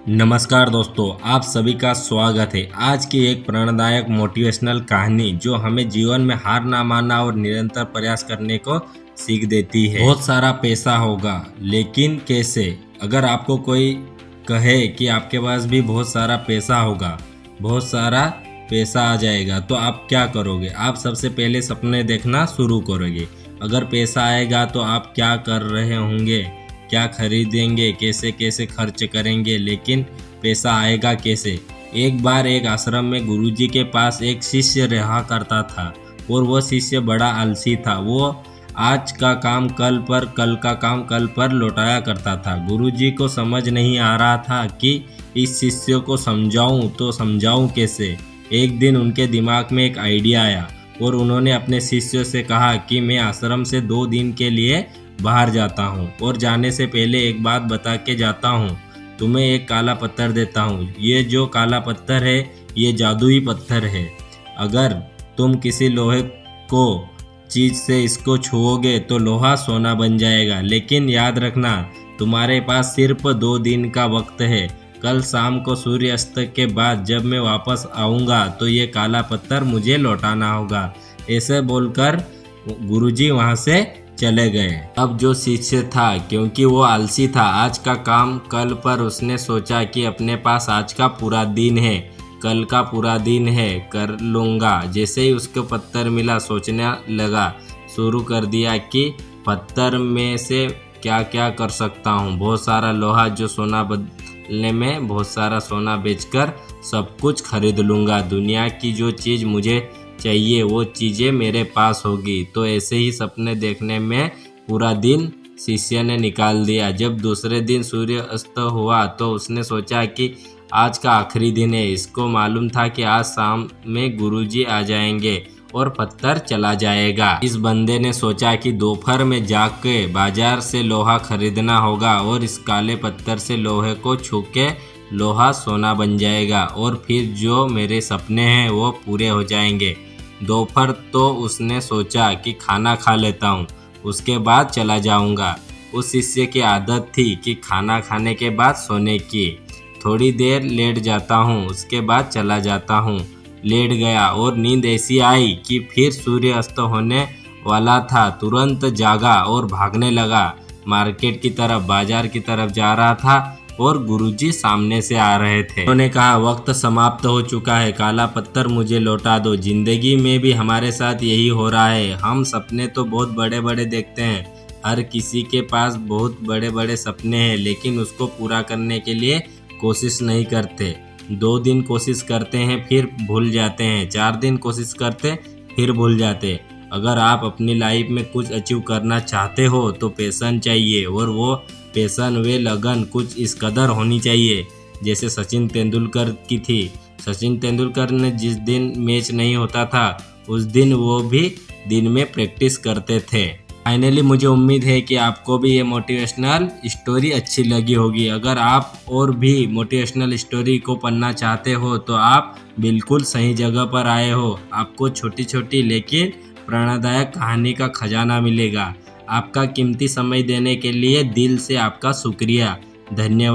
नमस्कार दोस्तों, आप सभी का स्वागत है। आज की एक प्रेरणादायक मोटिवेशनल कहानी जो हमें जीवन में हार ना मानना और निरंतर प्रयास करने को सीख देती है। बहुत सारा पैसा होगा, लेकिन कैसे? अगर आपको कोई कहे कि आपके पास भी बहुत सारा पैसा होगा, बहुत सारा पैसा आ जाएगा, तो आप क्या करोगे? आप सबसे पहले सपने देखना शुरू करोगे। अगर पैसा आएगा तो आप क्या कर रहे होंगे, क्या खरीदेंगे, कैसे कैसे खर्च करेंगे, लेकिन पैसा आएगा कैसे? एक बार एक आश्रम में गुरुजी के पास एक शिष्य रहा करता था और वह शिष्य बड़ा आलसी था। वो आज का काम कल पर, कल का काम कल पर लौटाया करता था। गुरुजी को समझ नहीं आ रहा था कि इस शिष्य को समझाऊं तो समझाऊं कैसे। एक दिन उनके दिमाग में एक आइडिया आया और उन्होंने अपने शिष्य से कहा कि मैं आश्रम से 2 दिन के लिए बाहर जाता हूँ और जाने से पहले एक बात बता के जाता हूँ। तुम्हें एक काला पत्थर देता हूँ। ये जो काला पत्थर है, ये जादुई पत्थर है। अगर तुम किसी लोहे को चीज से इसको छुओगे तो लोहा सोना बन जाएगा। लेकिन याद रखना, तुम्हारे पास सिर्फ 2 दिन का वक्त है। कल शाम को सूर्यास्त के बाद जब मैं वापस आऊँगा तो ये काला पत्थर मुझे लौटाना होगा। ऐसे बोलकर गुरुजी वहाँ से चले गए। अब जो शिष्य था, क्योंकि वो आलसी था, आज का काम कल पर, उसने सोचा कि अपने पास आज का पूरा दिन है, कल का पूरा दिन है, कर लूँगा। जैसे ही उसको पत्थर मिला, सोचने लगा, शुरू कर दिया कि पत्थर में से क्या क्या कर सकता हूँ। बहुत सारा लोहा जो सोना बदलने में, बहुत सारा सोना बेचकर सब कुछ खरीद लूँगा। दुनिया की जो चीज़ मुझे चाहिए वो चीज़ें मेरे पास होगी। तो ऐसे ही सपने देखने में पूरा दिन शिष्य ने निकाल दिया। जब दूसरे दिन सूर्य अस्त हुआ तो उसने सोचा कि आज का आखिरी दिन है। इसको मालूम था कि आज शाम में गुरुजी आ जाएंगे और पत्थर चला जाएगा। इस बंदे ने सोचा कि दोपहर में जाके बाजार से लोहा खरीदना होगा और इस काले पत्थर से लोहे को छू के लोहा सोना बन जाएगा और फिर जो मेरे सपने हैं वो पूरे हो जाएंगे। दोपहर तो उसने सोचा कि खाना खा लेता हूँ, उसके बाद चला जाऊँगा। उस शिष्य की आदत थी कि खाना खाने के बाद सोने की। थोड़ी देर लेट जाता हूँ, उसके बाद चला जाता हूँ। लेट गया और नींद ऐसी आई कि फिर सूर्य अस्त होने वाला था। तुरंत जागा और भागने लगा। मार्केट की तरफ, बाजार की तरफ जा रहा था और गुरुजी सामने से आ रहे थे। उन्होंने कहा, वक्त समाप्त हो चुका है, काला पत्थर मुझे लौटा दो। जिंदगी में भी हमारे साथ यही हो रहा है। हम सपने तो बहुत बड़े बड़े देखते हैं, हर किसी के पास बहुत बड़े बड़े सपने हैं, लेकिन उसको पूरा करने के लिए कोशिश नहीं करते। 2 दिन कोशिश करते हैं फिर भूल जाते हैं, 4 दिन कोशिश करते फिर भूल जाते। अगर आप अपनी लाइफ में कुछ अचीव करना चाहते हो तो पैशन चाहिए, और वो पैशन वे लगन कुछ इस कदर होनी चाहिए जैसे सचिन तेंदुलकर की थी। सचिन तेंदुलकर ने जिस दिन मैच नहीं होता था उस दिन वो भी दिन में प्रैक्टिस करते थे। फाइनली मुझे उम्मीद है कि आपको भी ये मोटिवेशनल स्टोरी अच्छी लगी होगी। अगर आप और भी मोटिवेशनल स्टोरी को पढ़ना चाहते हो तो आप बिल्कुल सही जगह पर आए हो। आपको छोटी छोटी लेकिन प्रेरणादायक कहानी का खजाना मिलेगा। आपका कीमती समय देने के लिए दिल से आपका शुक्रिया। धन्यवाद।